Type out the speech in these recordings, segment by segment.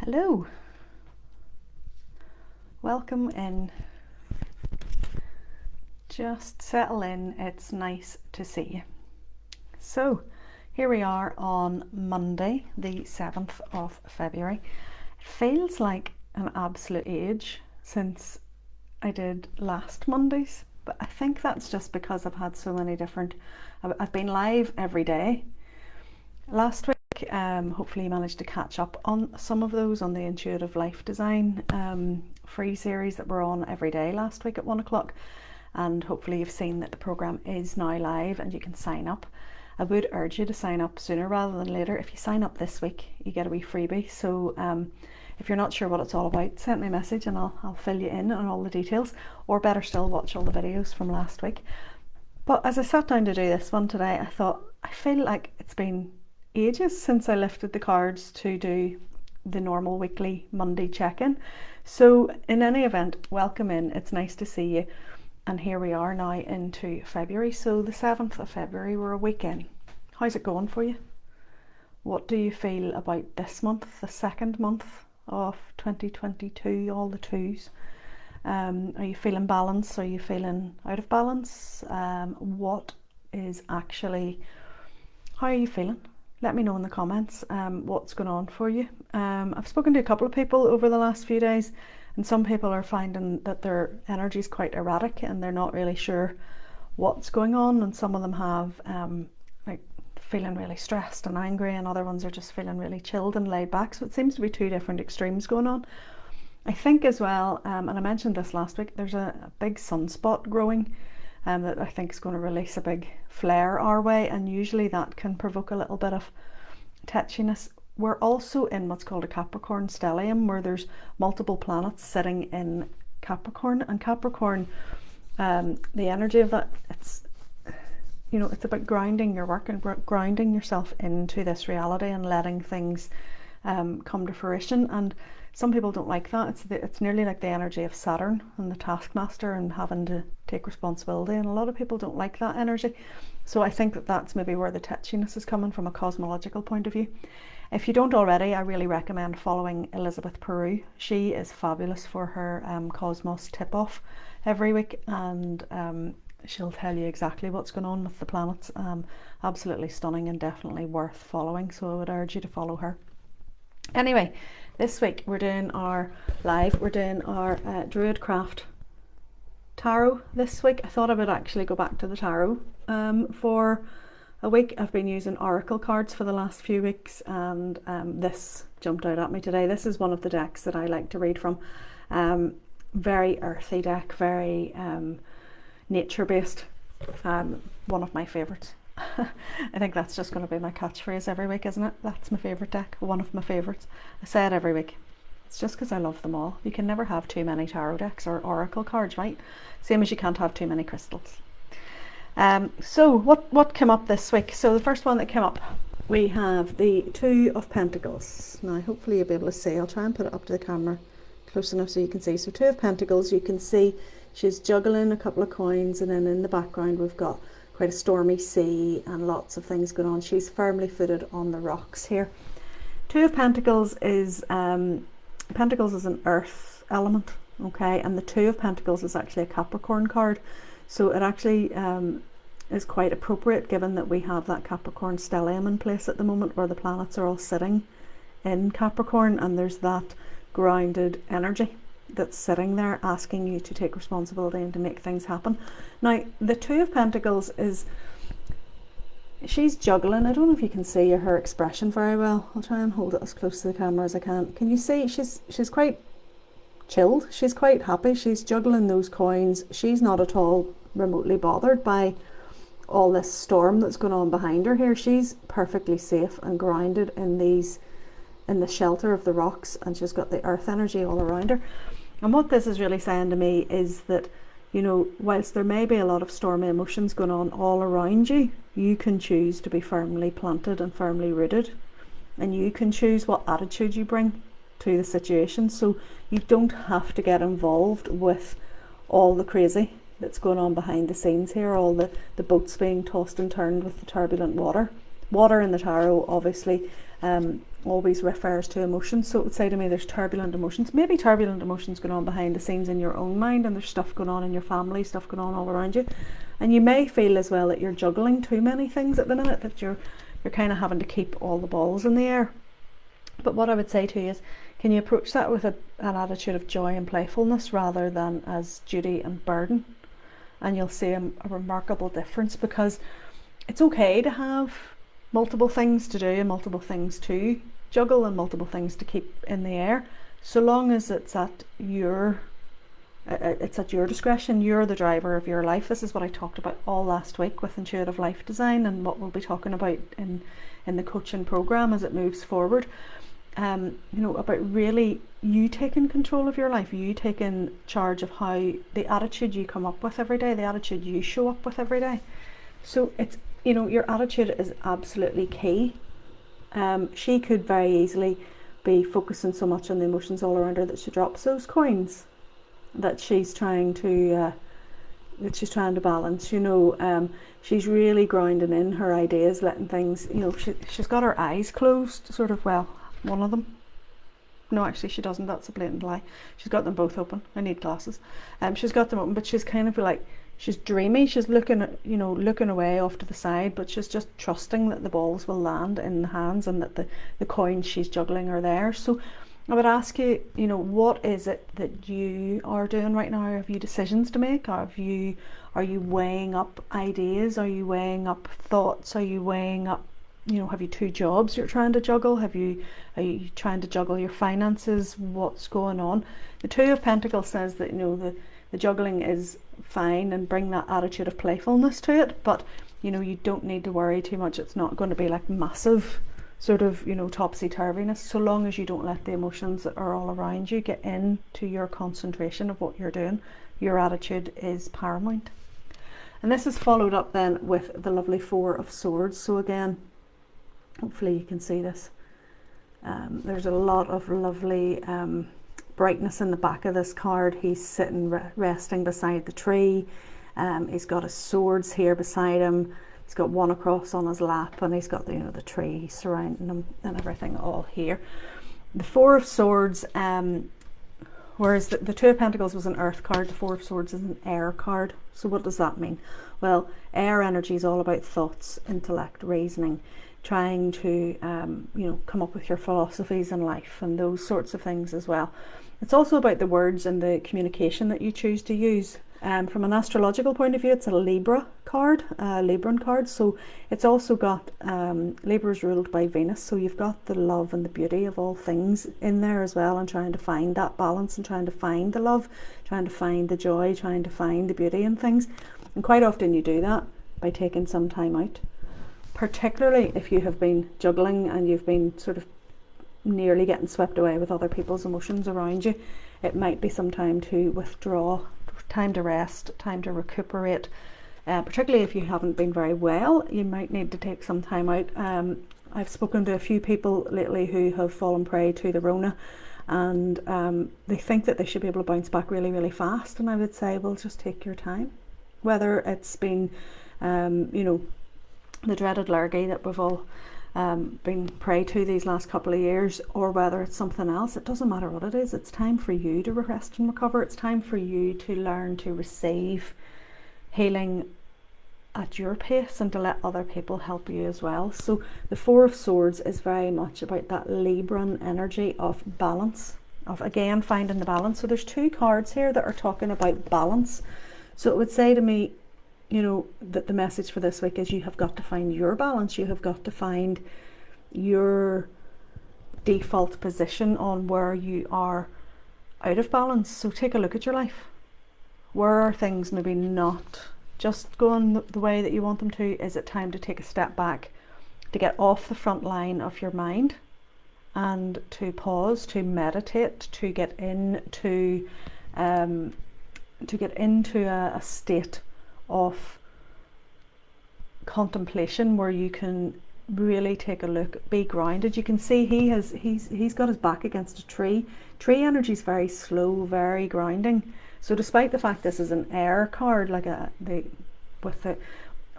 Hello, welcome in. Just settle in, it's nice to see you. So here we are on Monday, the 7th of February. It feels like an absolute age since I did last Monday's, but I think that's just because I've had so many different, I've been live every day. Last week, hopefully you managed to catch up on some of those on the Intuitive Life Design free series that were on every day last week at 1 o'clock, and hopefully you've seen that the program is now live and you can sign up. I would urge you to sign up sooner rather than later. If you sign up this week, you get a wee freebie. So if you're not sure what it's all about, send me a message and I'll fill you in on all the details, or better still, watch all the videos from last week. But as I sat down to do this one today, I thought, I feel like it's been ages since I lifted the cards to do the normal weekly Monday check-in. So in any event, welcome in, it's nice to see you. And here we are now into February. So the 7th of February, we're a week in. How's it going for you? What do you feel about this month, the second month of 2022, all the twos? Are you feeling balanced? Are you feeling out of balance? What is actually, how are you feeling? Let me know in the comments what's going on for you. I've spoken to a couple of people over the last few days, and some people are finding that their energy is quite erratic and they're not really sure what's going on, and some of them have like feeling really stressed and angry, and other ones are just feeling really chilled and laid back. So it seems to be two different extremes going on. I think as well, and I mentioned this last week, there's a big sunspot growing that I think is going to release a big flare our way, and usually that can provoke a little bit of tetchiness. We're also in what's called a Capricorn stellium, where there's multiple planets sitting in Capricorn, and Capricorn, the energy of that, it's, you know, it's about grounding your work and grounding yourself into this reality and letting things come to fruition. And some people don't like that. It's nearly like the energy of Saturn and the taskmaster and having to take responsibility, and a lot of people don't like that energy. So I think that that's maybe where the tetchiness is coming from a cosmological point of view. If you don't already, I really recommend following Elizabeth Peru. She is fabulous for her Cosmos tip-off every week, and she'll tell you exactly what's going on with the planets. Absolutely stunning and definitely worth following, so I would urge you to follow her. Anyway, this week we're doing our Druid Craft Tarot this week. I thought I would actually go back to the tarot for a week. I've been using oracle cards for the last few weeks, and this jumped out at me today. This is one of the decks that I like to read from. Very earthy deck, very nature based, one of my favourites. I think that's just going to be my catchphrase every week, isn't it? That's my favourite deck, one of my favourites. I say it every week. It's just because I love them all. You can never have too many tarot decks or oracle cards, right? Same as you can't have too many crystals. So what came up this week? So the first one that came up, we have the Two of Pentacles. Now hopefully you'll be able to see. I'll try and put it up to the camera close enough so you can see. So Two of Pentacles, you can see she's juggling a couple of coins, and then in the background we've got quite a stormy sea and lots of things going on. She's firmly footed on the rocks here. Two of Pentacles is an earth element, okay, and the Two of Pentacles is actually a Capricorn card, so it actually is quite appropriate given that we have that Capricorn stellium in place at the moment, where the planets are all sitting in Capricorn, and there's that grounded energy that's sitting there asking you to take responsibility and to make things happen. Now the Two of Pentacles is, she's juggling. I don't know if you can see her expression very well. I'll try and hold it as close to the camera as I can. Can you see she's quite chilled, she's quite happy, she's juggling those coins. She's not at all remotely bothered by all this storm that's going on behind her here. She's perfectly safe and grounded in the shelter of the rocks, and she's got the earth energy all around her. And what this is really saying to me is that, you know, whilst there may be a lot of stormy emotions going on all around you, you can choose to be firmly planted and firmly rooted, and you can choose what attitude you bring to the situation. So you don't have to get involved with all the crazy that's going on behind the scenes here, all the boats being tossed and turned with the turbulent water. Water in the tarot obviously always refers to emotions. So it would say to me there's turbulent emotions, maybe turbulent emotions going on behind the scenes in your own mind, and there's stuff going on in your family, stuff going on all around you. And you may feel as well that you're juggling too many things at the minute, that you're kind of having to keep all the balls in the air. But what I would say to you is, can you approach that with an attitude of joy and playfulness rather than as duty and burden? And you'll see a remarkable difference, because it's okay to have multiple things to do and multiple things to juggle and multiple things to keep in the air, so long as it's at your discretion. You're the driver of your life. This is what I talked about all last week with intuitive life design, and what we'll be talking about in the coaching program as it moves forward. About really you taking control of your life, you taking charge of how the attitude you come up with every day, the attitude you show up with every day. So it's, your attitude is absolutely key. She could very easily be focusing so much on the emotions all around her that she drops those coins that she's trying to balance. She's really grounding in her ideas, letting things, she's got her eyes closed, sort of. Well, one of them. No, actually she doesn't. That's a blatant lie. She's got them both open. I need glasses. She's got them open, but she's kind of like, she's dreamy. She's looking away off to the side, but she's just trusting that the balls will land in the hands and that the coins she's juggling are there. So I would ask you, what is it that you are doing right now? Have you decisions to make? Are you weighing up ideas? Are you weighing up thoughts? Are you weighing up, have you two jobs you're trying to juggle? Are you trying to juggle your finances? What's going on? The Two of Pentacles says that, the juggling is fine, and bring that attitude of playfulness to it, but you don't need to worry too much. It's not going to be like massive sort of topsy-turviness, so long as you don't let the emotions that are all around you get into your concentration of what you're doing. Your attitude is paramount. And this is followed up then with the lovely Four of Swords. So again, hopefully you can see this. There's a lot of lovely brightness in the back of this card. He's sitting resting beside the tree. He's got his swords here beside him. He's got one across on his lap, and he's got the tree surrounding him and everything all here. The Four of Swords, whereas the Two of Pentacles was an earth card, the Four of Swords is an air card. So what does that mean? Well, air energy is all about thoughts, intellect, reasoning, trying to come up with your philosophies in life and those sorts of things as well. It's also about the words and the communication that you choose to use. From an astrological point of view, it's a Libra card, Libran card. So it's also got, Libra is ruled by Venus. So you've got the love and the beauty of all things in there as well, and trying to find that balance and trying to find the love, trying to find the joy, trying to find the beauty in things. And quite often you do that by taking some time out, particularly if you have been juggling and you've been sort of nearly getting swept away with other people's emotions around you. It might be some time to withdraw, time to rest, time to recuperate. Particularly if you haven't been very well, you might need to take some time out. I've spoken to a few people lately who have fallen prey to the Rona, and they think that they should be able to bounce back really, really fast. And I would say, well, just take your time. Whether it's been, the dreaded lurgy that we've all been prey to these last couple of years, or whether it's something else, it doesn't matter what it is. It's time for you to rest and recover. It's time for you to learn to receive healing at your pace and to let other people help you as well. So the Four of Swords is very much about that Libran energy of balance, of again finding the balance. So there's two cards here that are talking about balance. So it would say to me, that the message for this week is you have got to find your balance. You have got to find your default position on where you are out of balance. So take a look at your life. Where are things maybe not just going the way that you want them to? Is it time to take a step back, to get off the front line of your mind and to pause, to meditate, to get into a state of contemplation where you can really take a look, be grounded. You can see he's got his back against a tree. Tree energy is very slow, very grounding. So despite the fact this is an air card, like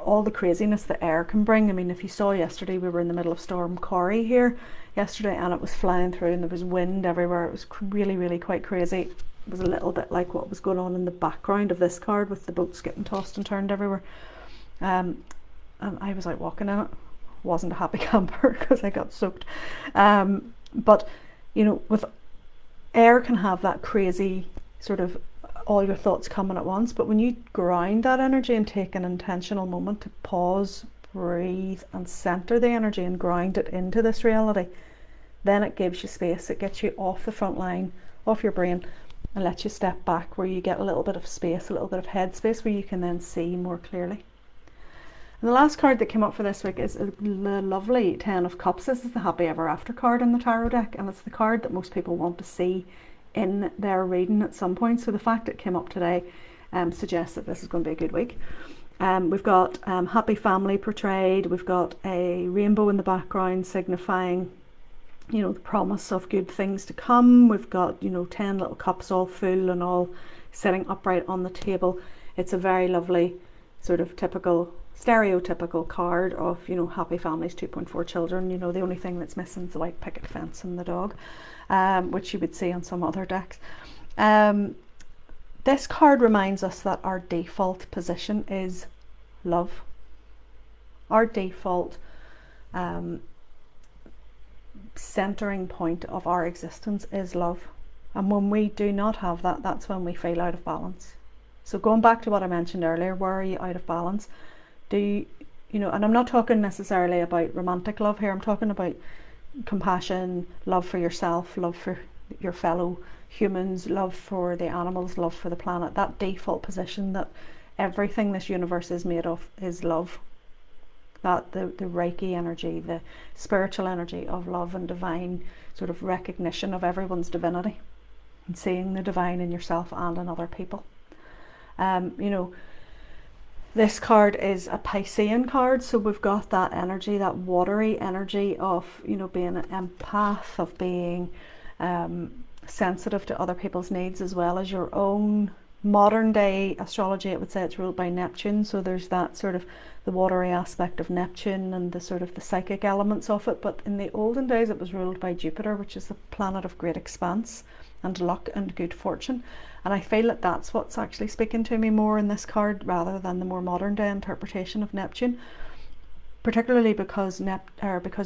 all the craziness that air can bring. I mean, if you saw yesterday, we were in the middle of Storm Corey here yesterday, and it was flying through and there was wind everywhere. It was really, really quite crazy. It was a little bit like what was going on in the background of this card with the boats getting tossed and turned everywhere. And I was out walking in it. Wasn't a happy camper because I got soaked. But, you know, with air can have that crazy sort of all your thoughts coming at once, but when you ground that energy and take an intentional moment to pause, breathe and center the energy and ground it into this reality, then it gives you space. It gets you off the front line, off your brain, and lets you step back, where you get a little bit of space, a little bit of head space, where you can then see more clearly. And the last card that came up for this week is the lovely 10 of Cups. This is the Happy Ever After card in the tarot deck, and it's the card that most people want to see in their reading at some point. So the fact it came up today suggests that this is going to be a good week. We've got happy family portrayed. We've got a rainbow in the background signifying, you know, the promise of good things to come. We've got, you know, 10 little cups all full and all sitting upright on the table. It's a very lovely sort of typical, stereotypical card of, you know, happy families, 2.4 children. You know, the only thing that's missing is the white picket fence and the dog, which you would see on some other decks. This card reminds us that our default position is love. Our default centering point of our existence is love. And when we do not have that, that's when we feel out of balance. So going back to what I mentioned earlier, where are you out of balance? Do you, you know, and I'm not talking necessarily about romantic love here, I'm talking about compassion, love for yourself, love for your fellow humans, love for the animals, love for the planet. That default position that everything this universe is made of is love. That the Reiki energy, the spiritual energy of love and divine sort of recognition of everyone's divinity and seeing the divine in yourself and in other people. You know, this card is a Piscean card, so we've got that energy, that watery energy of, you know, being an empath, of being sensitive to other people's needs as well as your own. Modern day astrology, it would say it's ruled by Neptune, so there's that sort of the watery aspect of Neptune and the sort of the psychic elements of it. But in the olden days it was ruled by Jupiter, which is the planet of great expanse and luck and good fortune. And I feel that that's what's actually speaking to me more in this card rather than the more modern day interpretation of Neptune, particularly because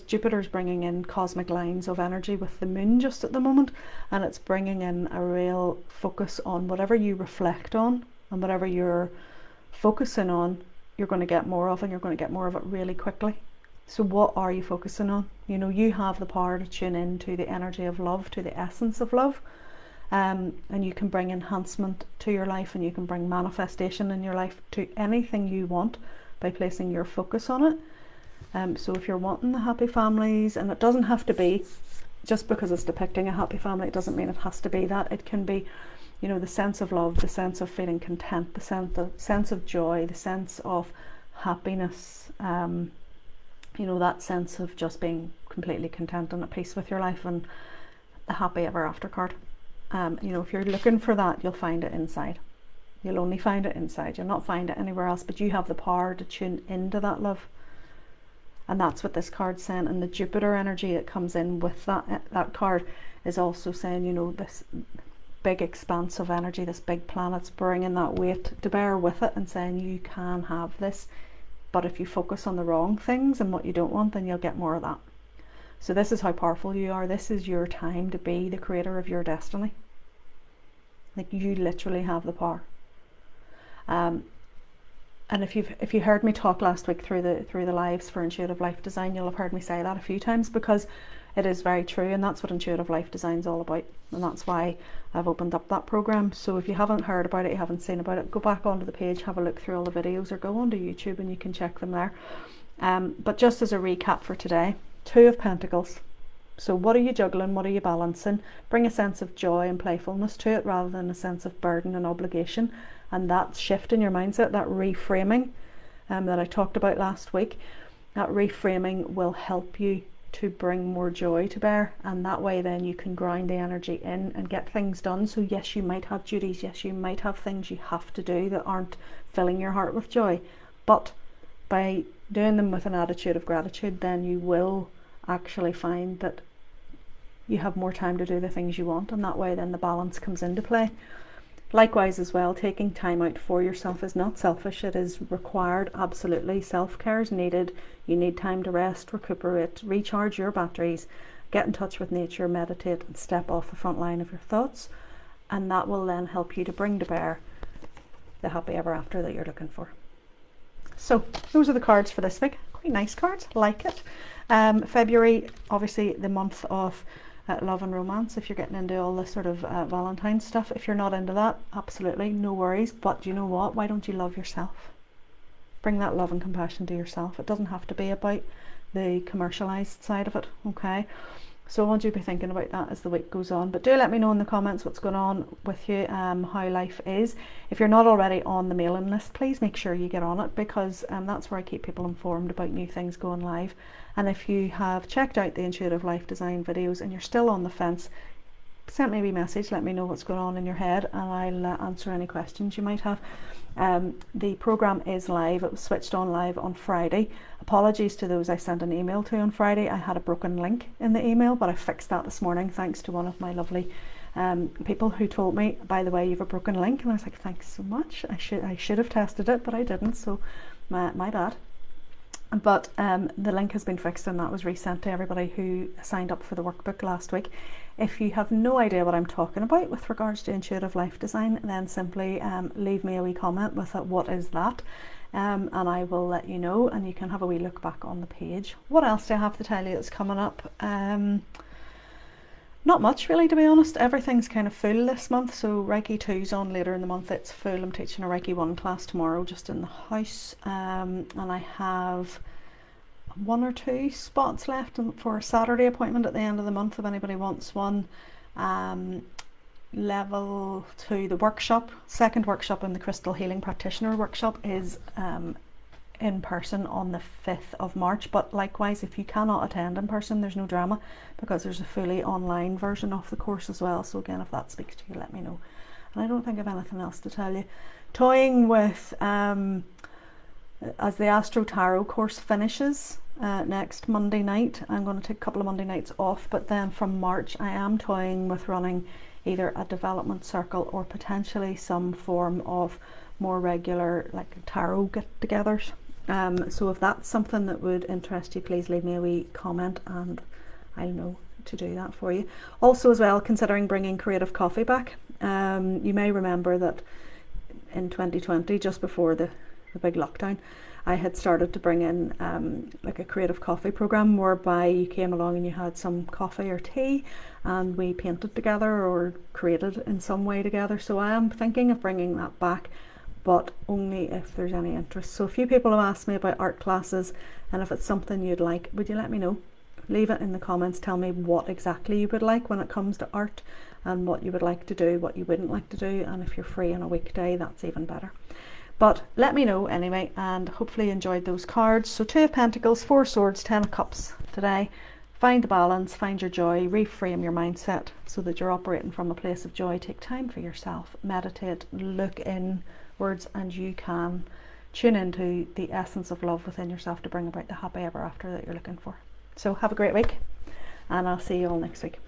Jupiter's bringing in cosmic lines of energy with the moon just at the moment, and it's bringing in a real focus on whatever you reflect on and whatever you're focusing on, you're going to get more of, and you're going to get more of it really quickly. So what are you focusing on? You know, you have the power to tune in to the energy of love, to the essence of love. And you can bring enhancement to your life, and you can bring manifestation in your life to anything you want by placing your focus on it. So if you're wanting the happy families, and it doesn't have to be, just because it's depicting a happy family, it doesn't mean it has to be that. It can be, you know, the sense of love, the sense of feeling content, the sense of joy, the sense of happiness, you know, that sense of just being completely content and at peace with your life, and the Happy Ever After card. You know, if you're looking for that, you'll find it inside. You'll only find it inside. You'll not find it anywhere else, but you have the power to tune into that love. And that's what this card's saying. And the Jupiter energy that comes in with that card is also saying, you know, this big expanse of energy, this big planet's bringing that weight to bear with it and saying you can have this. But if you focus on the wrong things and what you don't want, then you'll get more of that. So this is how powerful you are. This is your time to be the creator of your destiny. Like, you literally have the power. And if you heard me talk last week through the lives for Intuitive Life Design, you'll have heard me say that a few times, because it is very true, and that's what Intuitive Life Design is all about, and that's why I've opened up that program. So if you haven't heard about it, you haven't seen about it, go back onto the page, have a look through all the videos, or go onto YouTube and you can check them there. But just as a recap for today, 2 of Pentacles. So what are you juggling? What are you balancing? Bring a sense of joy and playfulness to it rather than a sense of burden and obligation. And that shift in your mindset, that reframing that I talked about last week, that reframing will help you to bring more joy to bear. And that way then you can grind the energy in and get things done. So yes, you might have duties. Yes, you might have things you have to do that aren't filling your heart with joy. But by doing them with an attitude of gratitude, then you will actually find that you have more time to do the things you want, and that way then the balance comes into play. Likewise as well, taking time out for yourself is not selfish, it is required, absolutely. Self-care is needed. You need time to rest, recuperate, recharge your batteries, get in touch with nature, meditate, and step off the front line of your thoughts, and that will then help you to bring to bear the happy ever after that you're looking for. So those are the cards for this week. Quite nice cards, like it. February, obviously the month of love and romance, if you're getting into all this sort of Valentine's stuff. If you're not into that, absolutely no worries, but you know what, why don't you love yourself? Bring that love and compassion to yourself. It doesn't have to be about the commercialized side of it, okay? So I want you to be thinking about that as the week goes on. But do let me know in the comments what's going on with you, how life is. If you're not already on the mailing list, please make sure you get on it, because that's where I keep people informed about new things going live. And if you have checked out the Intuitive Life Design videos and you're still on the fence, send me a wee message, let me know what's going on in your head, and I'll answer any questions you might have. The program is live. It was switched on live on Friday. Apologies to those I sent an email to on Friday. I had a broken link in the email, but I fixed that this morning thanks to one of my lovely people who told me, by the way, you have a broken link, and I was like, thanks so much. I should have tested it, but I didn't, so my bad. But the link has been fixed, and that was resent to everybody who signed up for the workbook last week. If you have no idea what I'm talking about with regards to intuitive life design, then simply leave me a wee comment with what is that, and I will let you know, and you can have a wee look back on the page. What else do I have to tell you that's coming up? Not much really, to be honest. Everything's kind of full this month. So Reiki 2's on later in the month. It's full. I'm teaching a Reiki 1 class tomorrow just in the house, and I have 1 or 2 spots left for a Saturday appointment at the end of the month if anybody wants one. Level 2, the workshop, second workshop in the Crystal Healing Practitioner workshop, is in person on the 5th of March, but likewise if you cannot attend in person, there's no drama, because there's a fully online version of the course as well. So again, if that speaks to you, let me know. And I don't think I have anything else to tell you. Toying with as the Astro Tarot course finishes next Monday night, I'm going to take a couple of Monday nights off, but then from March I am toying with running either a development circle or potentially some form of more regular like tarot get-togethers. So if that's something that would interest you, please leave me a wee comment and I'll know to do that for you. Also as well, considering bringing Creative Coffee back. You may remember that in 2020, just before the big lockdown, I had started to bring in like a creative coffee program, whereby you came along and you had some coffee or tea and we painted together or created in some way together. So I am thinking of bringing that back, but only if there's any interest. So a few people have asked me about art classes, and if it's something you'd like, would you let me know? Leave it in the comments. Tell me what exactly you would like when it comes to art, and what you would like to do, what you wouldn't like to do, and if you're free on a weekday, that's even better. But let me know anyway, and hopefully you enjoyed those cards. So 2 of Pentacles, 4 Swords, 10 of Cups today. Find the balance, find your joy, reframe your mindset so that you're operating from a place of joy. Take time for yourself, meditate, look inwards, and you can tune into the essence of love within yourself to bring about the happy ever after that you're looking for. So have a great week, and I'll see you all next week.